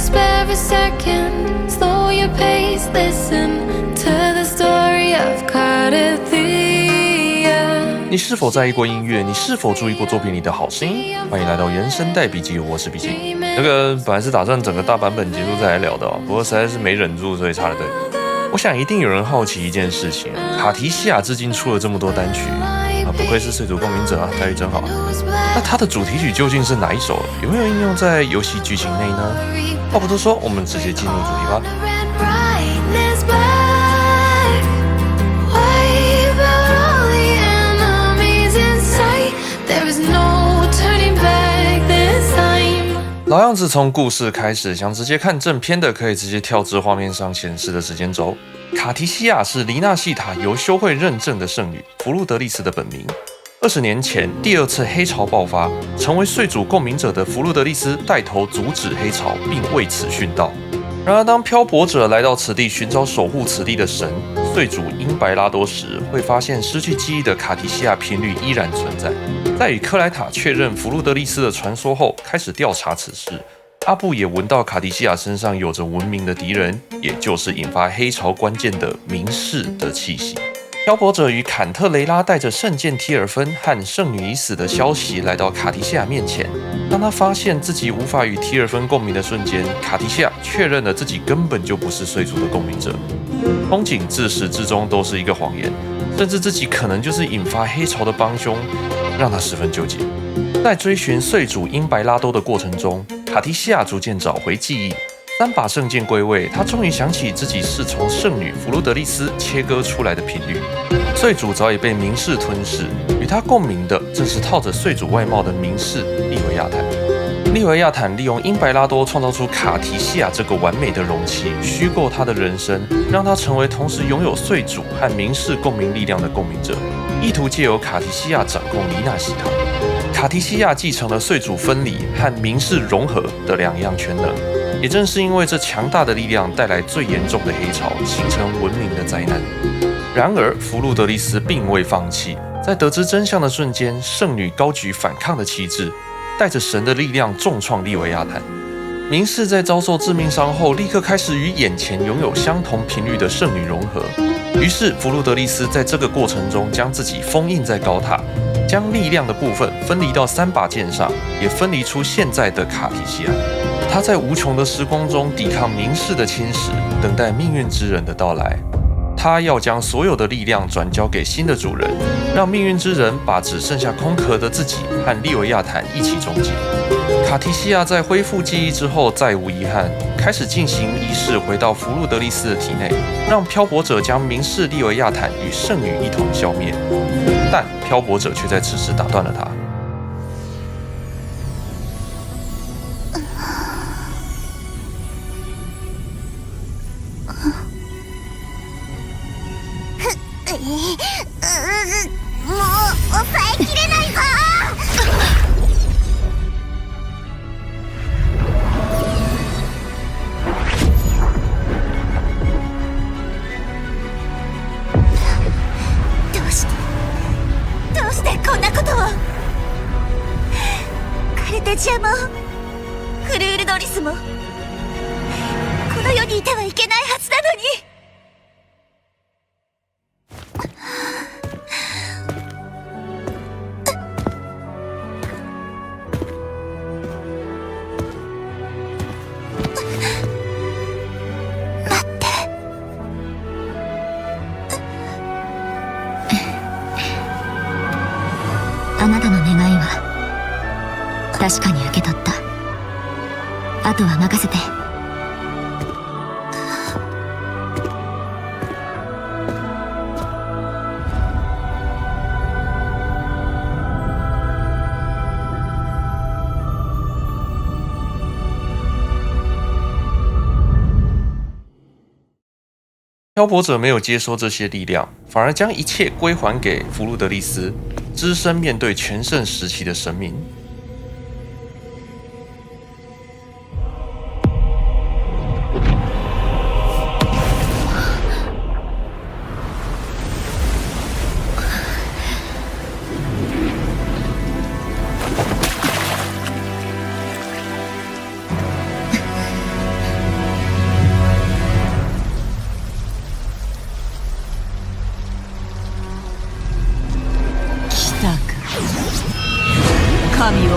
spare a second, slow your pace, listen to the story of Cardathia。你是否在意过音乐？你是否注意过作品里的好声音？欢迎来到原声带笔记，我是笔记。这个本来是打算整个大版本结束再来聊的不过实在是没忍住，所以插了队。我想一定有人好奇一件事情，卡提西亚至今出了这么多单曲不愧是岁组共鸣者待遇真好。那它的主题曲究竟是哪一首？有没有应用在游戏剧情内呢？话不多说，我们直接进入主题吧。老样子，从故事开始，想直接看正片的可以直接跳至画面上显示的时间轴。卡提西亚是黎纳西塔由修会认证的圣女弗路德丽斯的本名。20年前，第二次黑潮爆发，成为岁主共鸣者的弗路德丽斯带头阻止黑潮，并为此殉道。然而，当漂泊者来到此地寻找守护此地的神岁主英白拉多时，会发现失去记忆的卡提西亚频率依然存在。在与克莱塔确认弗路德丽斯的传说后，开始调查此事。阿布也闻到卡提西亚身上有着文明的敌人，也就是引发黑潮关键的明示的气息。漂泊者与坎特雷拉带着圣剑提尔芬和圣女已死的消息来到卡提西亚面前。当他发现自己无法与提尔芬共鸣的瞬间，卡提西亚确认了自己根本就不是岁主的共鸣者。憧憬自始至终都是一个谎言，甚至自己可能就是引发黑潮的帮凶，让他十分纠结。在追寻岁主英白拉多的过程中，卡提西亚逐渐找回记忆。3把圣剑归位，他终于想起自己是从圣女弗路德丽斯切割出来的频率。岁主早已被明示吞噬，与他共鸣的正是套着岁主外貌的明示利维亚坦。利维亚坦利用英白拉多创造出卡提西亚这个完美的容器，虚构他的人生，让他成为同时拥有岁主和明示共鸣力量的共鸣者，意图借由卡提西亚掌控黎纳西塔。卡提西亚继承了岁主分离和明示融合的2样全能。也正是因为这强大的力量带来最严重的黑潮，形成文明的灾难。然而，弗路德丽斯并未放弃，在得知真相的瞬间，圣女高举反抗的旗帜，带着神的力量重创利维亚坦。明示在遭受致命伤后，立刻开始与眼前拥有相同频率的圣女融合。于是，弗路德丽斯在这个过程中将自己封印在高塔，将力量的部分分离到3把剑上，也分离出现在的卡提西亚。他在无穷的时光中抵抗明示的侵蚀，等待命运之人的到来。他要将所有的力量转交给新的主人，让命运之人把只剩下空壳的自己和利维亚坦一起终结。卡提西亚在恢复记忆之后再无遗憾，开始进行仪式，回到弗路德丽斯的体内，让漂泊者将明示利维亚坦与圣女一同消灭。但漂泊者却在此时打断了他。もう抑えきれないぞ。どうしてこんなことを。カルテジアもフルールドリスもこの世にいてはいけないはずなのに。あなたの願いは確かに受け取った。あとは任せて。漂泊者没有接收这些力量，反而将一切归还给弗路德丽斯，只身面对全盛时期的神明。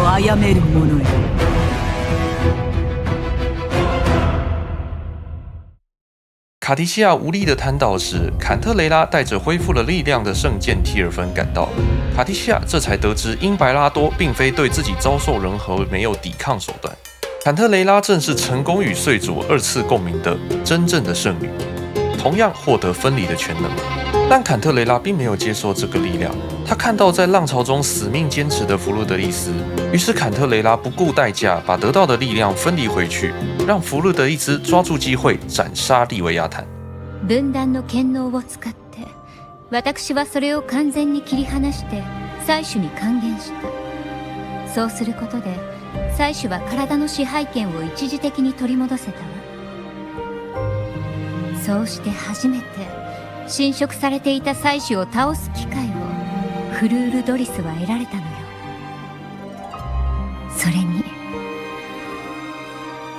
を殺める者よ。卡提西亚无力地瘫倒时，坎特雷拉带着恢复了力量的圣剑提尔芬赶到。卡提西亚这才得知，因白拉多并非对自己遭受人和没有抵抗手段，坎特雷拉正是成功与睡主二次共鸣的真正的圣女，同样获得分离的全能。但坎特雷拉并没有接受这个力量，他看到在浪潮中死命坚持的弗洛德利斯，于是坎特雷拉不顾代价把得到的力量分离回去，让弗洛德利斯抓住机会斩杀利维亚坦。分断の権能を使って私はそれを完全に切り離して採取に還元した。そうすることで採取は体の支配権を一時的に取り戻せたわ。そうして初めて侵食されていた採取を倒す機会をフルール・ドリスは得られたのよ。それに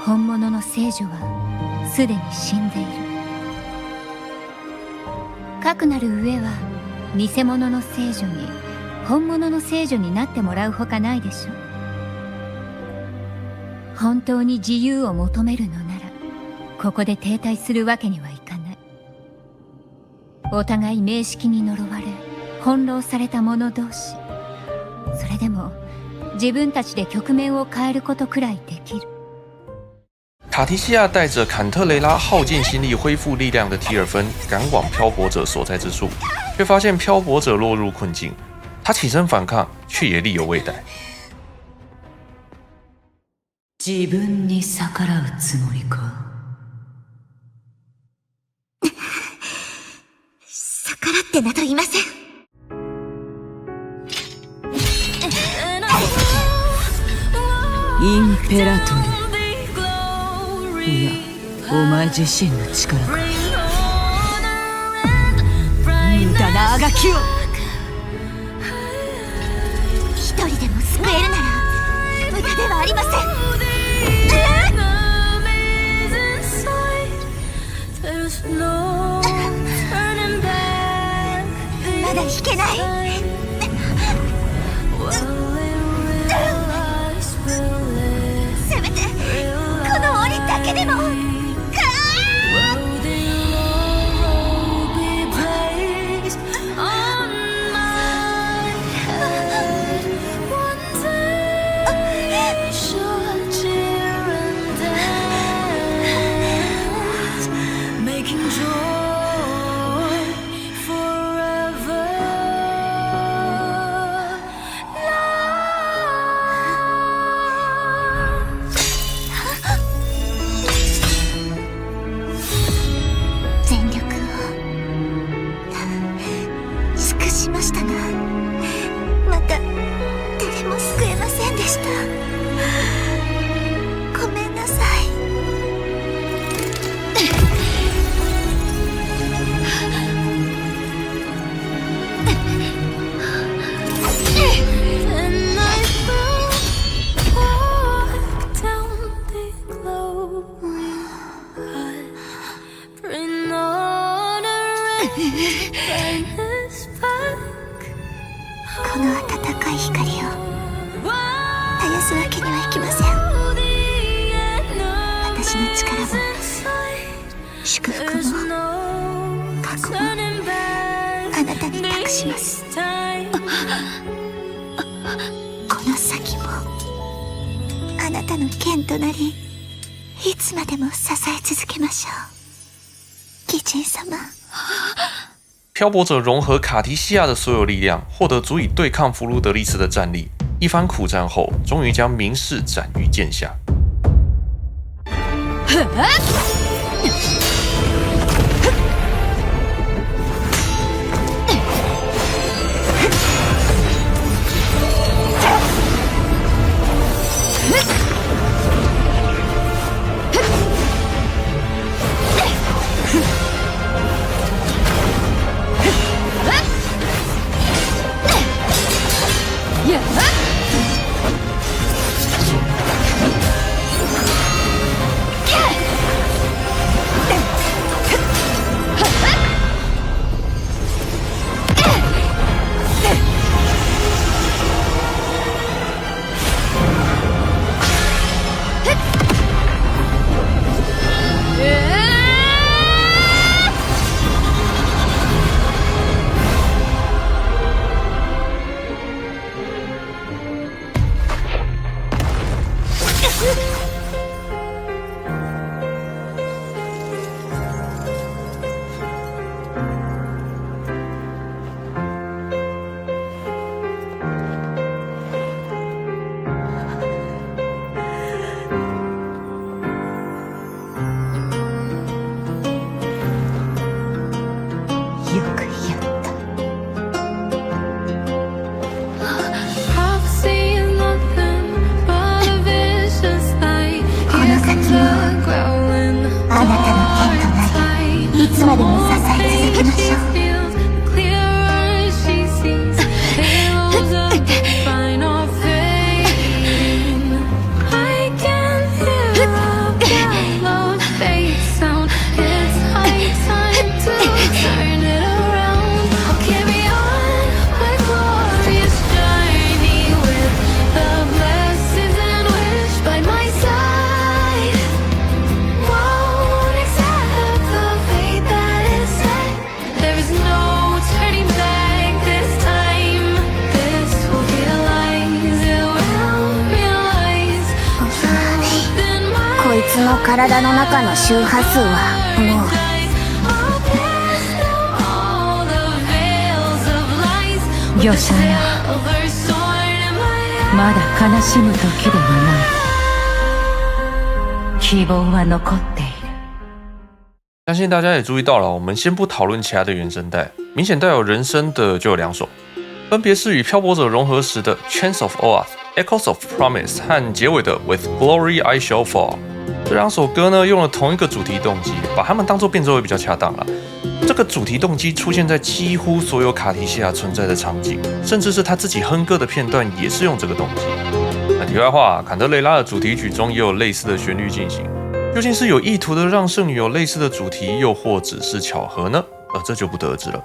本物の聖女はすでに死んでいる。かくなる上は偽物の聖女に本物の聖女になってもらうほかないでしょ。本当に自由を求めるのならここで停滞するわけにはいかない。お互い名式に呪われ翻弄された者同士、それでも自分たちで局面を変えることくらいできる。卡提西亚带着坎特雷拉耗尽心力恢复力量的提尔芬赶往漂泊者所在之处，却发现漂泊者落入困境。他起身反抗，却也力有未逮。自分に逆らうつもりか。逆らってなどいません。インペラトル。いや、お前自身の力か。無駄なあがきを。一人でも救えるなら無駄ではありません。まだ引けない。せめてこの檻だけでも。しましたが、また誰も救えませんでした。ごめんなさい。この温かい光を絶やすわけにはいきません。私の力も祝福も過去もあなたに託します。この先もあなたの剣となり、いつまでも支え続けましょう。義人様。漂泊者融合卡提西亚的所有力量，获得足以对抗弗鲁德利斯的战力。一番苦战后，终于将明士斩于剑下。よくやった。 Prophecy is nothing but a vicious lie. この先も Growling あなたの剣となり、いつまでも支え続けましょう。 feels clearer as she sees halos of fine are fading. I can hear a love fade sound. It's high time to turn it around. I'll carry on my glorious journey with the blessings and wish by my side. Won't accept the fate that is set. There is no turning back this time. This will realize, it will realize truth in my こいつの体の中の周波数はもう eyes. I'll pass through all the veils of lies. 魚者よ、 Silver sword in my hand. まだ悲しむ時ではない。希望は残っている。相信大家也注意到了，我们先不讨论其他的原声带，明显带有人声的就有2首，分别是与漂泊者融合时的 Chains of Oath、Echoes of Promise 和结尾的 With Glory I Shall Fall。这2首歌呢，用了同一个主题动机，把它们当作变奏会比较恰当了。这个主题动机出现在几乎所有卡提西亚存在的场景，甚至是他自己哼歌的片段也是用这个动机。那题外话，坎德雷拉的主题曲中也有类似的旋律进行。究竟是有意图的让圣女有类似的主题，又或只是巧合呢？这就不得而知了。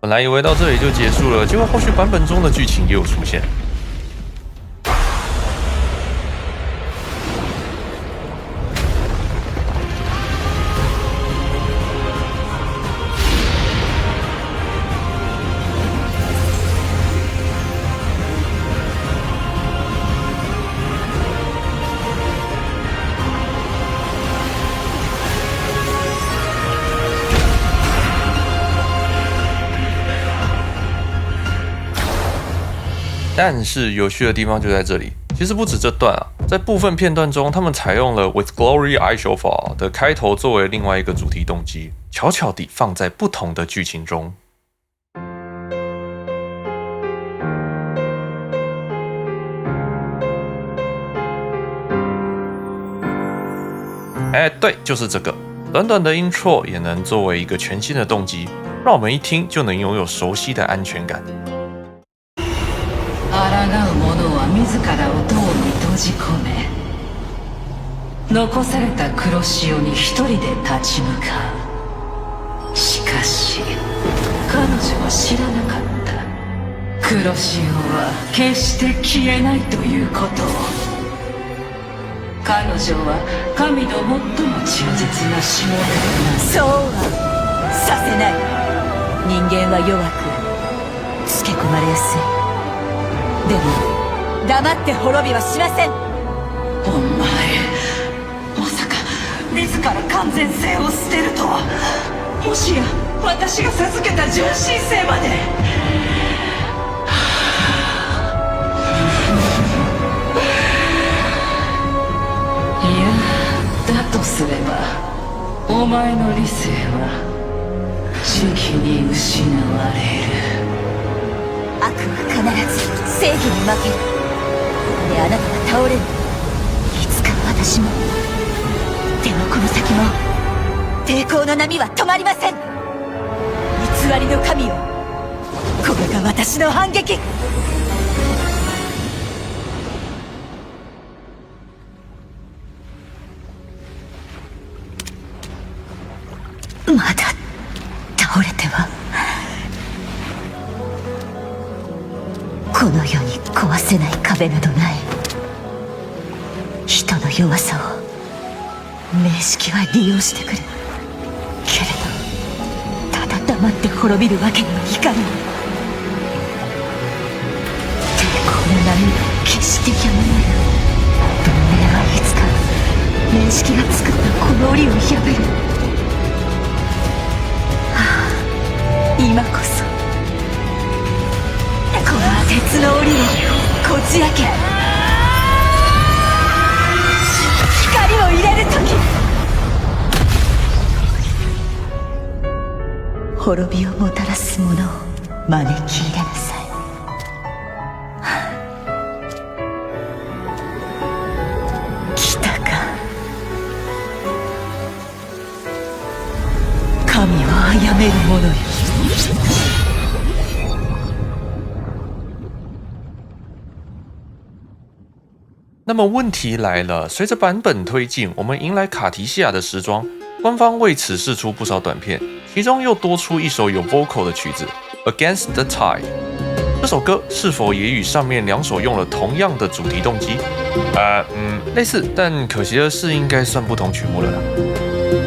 本来以为到这里就结束了，结果后续版本中的剧情也有出现。但是有趣的地方就在这里，其实不止这段啊，在部分片段中，他们采用了 With Glory I Shall Fall 的开头作为另外一个主题动机，巧巧地放在不同的剧情中。哎，对，就是这个。短短的 intro 也能作为一个全新的动机，让我们一听就能拥有熟悉的安全感。抗う者は自らを塔に閉じ込め、残された黒潮に一人で立ち向かう。しかし彼女は知らなかった。黒潮は決して消えないということを。彼女は神の最も忠実なしもべ。そうはさせない。人間は弱くつけ込まれやすい。でも黙って滅びはしません。お前まさか自ら完全性を捨てるとは。もしや私が授けた純真性まで。いや、だとすればお前の理性は時期に失われる。悪は必ず正義に負ける。であなたが倒れる。いつか私も。でもこの先も抵抗の波は止まりません。偽りの神よ、これが私の反撃。まだ倒れてはこの世に壊せない壁などない。人の弱さを明式は利用してくるけれど、ただ黙って滅びるわけにはいかない。抵抗の波は決してやまない。文明はいつか明式が作ったこの檻を破る。今こそこの鉄の檻をこじ開け、光を入れる時、滅びをもたらすものを招き入れなさい。来たか。神を殺める者よ。那么问题来了，随着版本推进，我们迎来卡提西亚的时装，官方为此释出不少短片，其中又多出一首有 vocal 的曲子《Against the Tide》。这首歌是否也与上面两首用了同样的主题动机？类似，但可惜的是，应该算不同曲目了啦。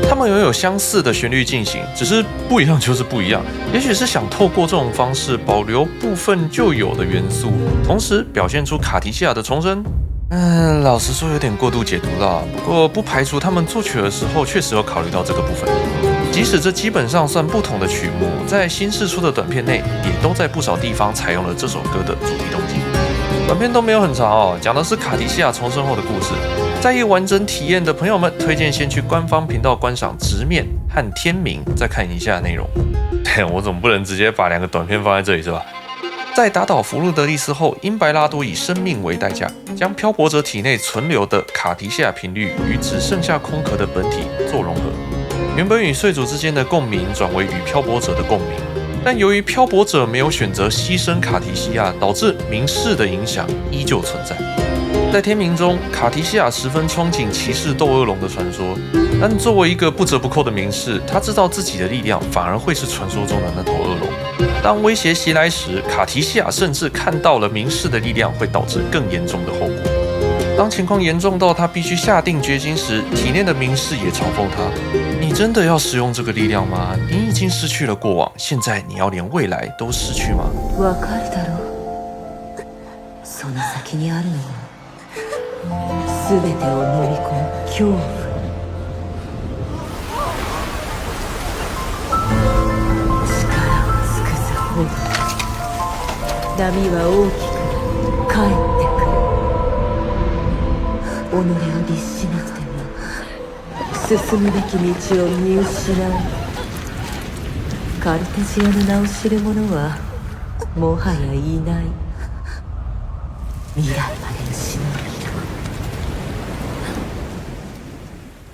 他们拥有相似的旋律进行，只是不一样就是不一样。也许是想透过这种方式保留部分旧有的元素，同时表现出卡提西亚的重生。老实说有点过度解读了，不过不排除他们作曲的时候确实有考虑到这个部分。即使这基本上算不同的曲目，在新释出的短片内，也都在不少地方采用了这首歌的主题动机。短片都没有很长哦，讲的是卡提西亚重生后的故事。在意完整体验的朋友们，推荐先去官方频道观赏《直面》和《天明》，再看一下内容。我总不能直接把两个短片放在这里是吧？在打倒弗路德利斯后，因白拉多以生命为代价，将漂泊者体内存留的卡提西亚频率与只剩下空壳的本体做融合，原本与睡主之间的共鸣转为与漂泊者的共鸣。但由于漂泊者没有选择牺牲卡提西亚，导致冥氏的影响依旧存在。在天明中，卡提西亚十分憧憬骑士斗恶龙的传说，但作为一个不折不扣的冥氏，他知道自己的力量反而会是传说中的那头恶龙。当威胁袭来时，卡提西亚甚至看到了冥氏的力量会导致更严重的后果。当情况严重到他必须下定决心时，体内的冥氏也嘲讽他：“你真的要使用这个力量吗？你已经失去了过往，现在你要连未来都失去吗？”わかるだろう。その先にあるのは全てを飲み込む恐怖。力を尽くすほど波は大きく帰ってくる。己を律しなくても進むべき道を見失う。カルテジアの名を知る者はもはやいない。未来までの忍びだ。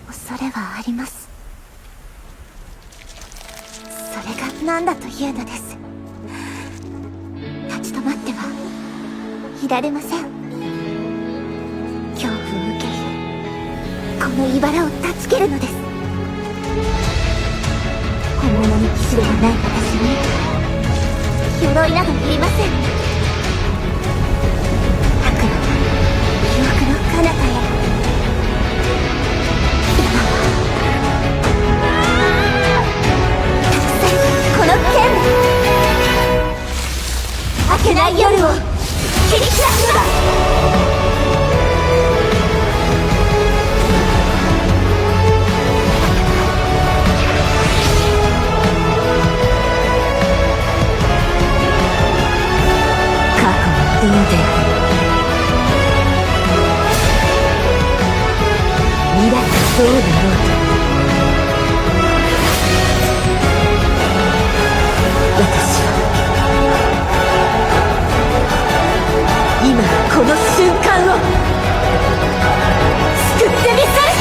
恐恐れはあります。それが何だというのです。立ち止まってはいられません。恐怖を受け入れ、この茨を断ち切るのです。本物の騎士ではない私に鎧などいりません。悪魔記憶の彼方へ。今はたくさんこの剣で明けない夜を切り開くのだ。過去の運転未来はどうだろうと私は今この瞬間を救ってみせる。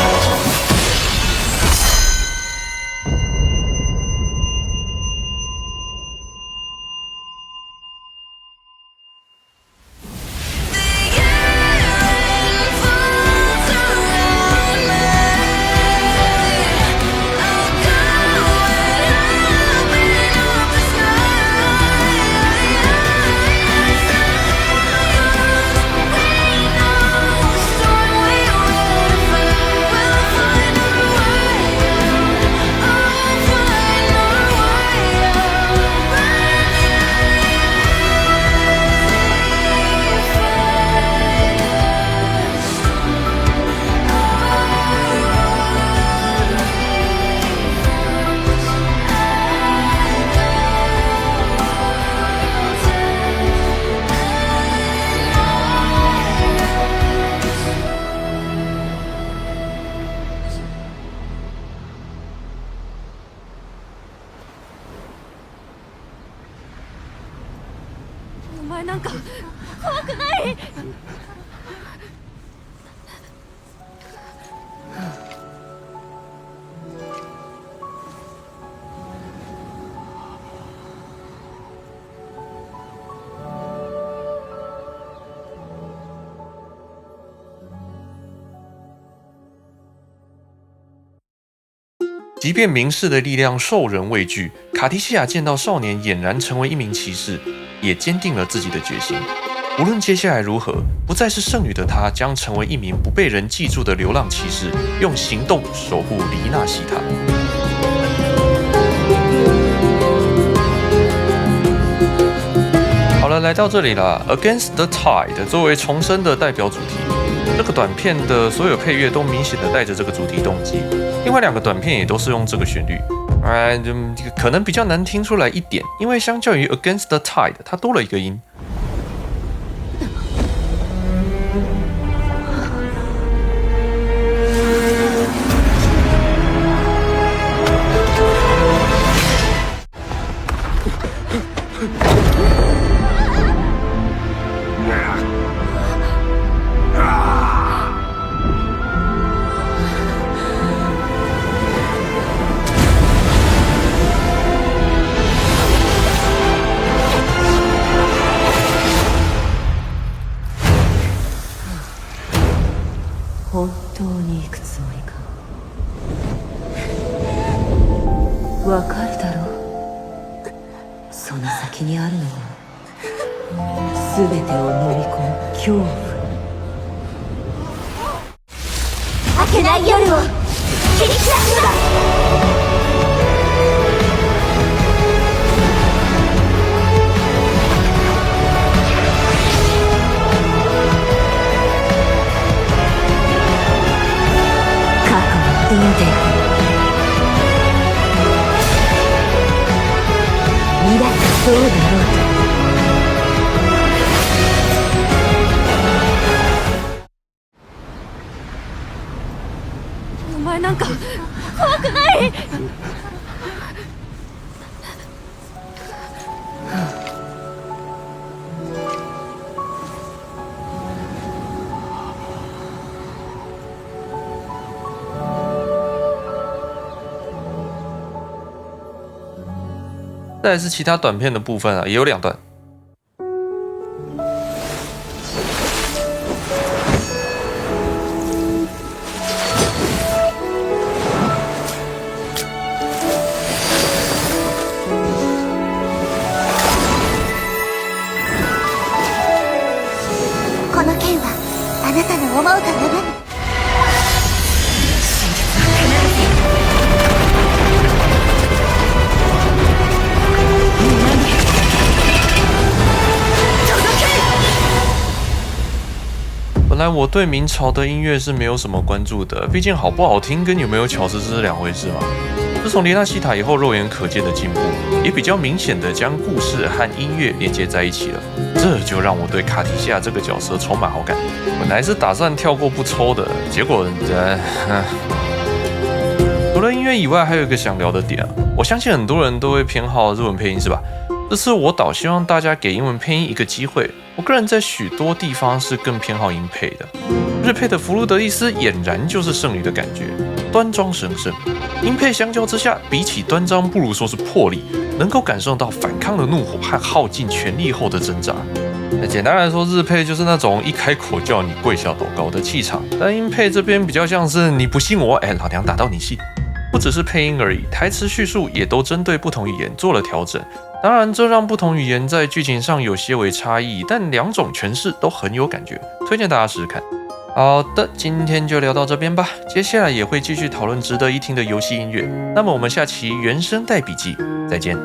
お前なんか怖くない？即便明世的力量受人畏惧，卡提西亚见到少年俨然成为一名骑士，也坚定了自己的决心。无论接下来如何，不再是圣女的她将成为一名不被人记住的流浪骑士，用行动守护黎娜西塔。好了，来到这里了，《Against the Tide》作为重生的代表主题，这个短片的所有配乐都明显的带着这个主题动机。另外两个短片也都是用这个旋律，可能比较难听出来一点，因为相较于 Against the Tide， 它多了一个音。本当に行くつもりか。わかるだろう。その先にあるのは全てを飲み込む恐怖。明けない夜を切り開くのだ。運転未来はどうだろうお前なんか怖くない？再来是其他短片的部分啊，也有2段。この剣はあなたの思うがままに。本来我对明朝的音乐是没有什么关注的，毕竟好不好听跟有没有巧思这是2回事嘛。自从莲纳西塔以后，肉眼可见的进步，也比较明显的将故事和音乐连接在一起了，这就让我对卡提西亚这个角色充满好感。本来是打算跳过不抽的，结果除了音乐以外，还有一个想聊的点啊，我相信很多人都会偏好日文配音是吧？这次我倒希望大家给英文配音一个机会。我个人在许多地方是更偏好英配的，日配的弗鲁德利斯俨然就是圣女的感觉，端庄神圣。英配相较之下，比起端庄，不如说是魄力，能够感受到反抗的怒火和耗尽全力后的挣扎。简单来说，日配就是那种一开口叫你跪下祷告的气场，但英配这边比较像是你不信我，老娘打到你信。不只是配音而已，台词叙述也都针对不同语言做了调整。当然，这让不同语言在剧情上有些微差异，但2种诠释都很有感觉，推荐大家试试看。好的，今天就聊到这边吧，接下来也会继续讨论值得一听的游戏音乐。那么我们下期原声带笔记再见。